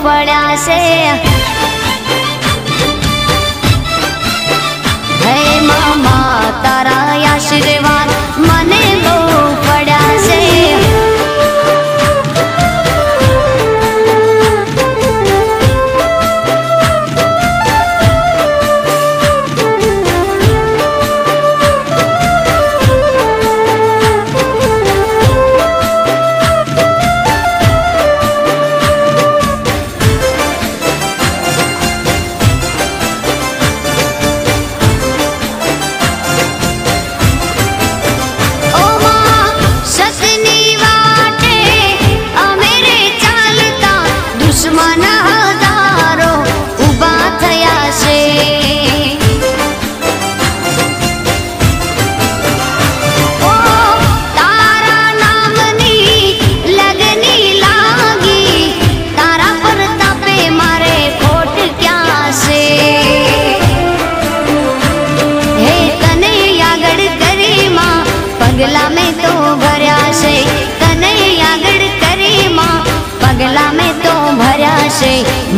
पड़ा से। हे मामा तारा आशीर्वाद मने बहु पड़ा से। पगला में तो भर्या से कन्हैया गढ़ करे माँ, पगला में तो भर्या से।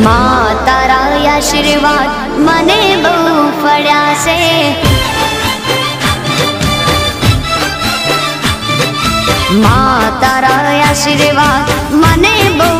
माँ तारा आशीर्वाद मने बहु पड़ा से। माँ तारा आशीर्वाद मने बहु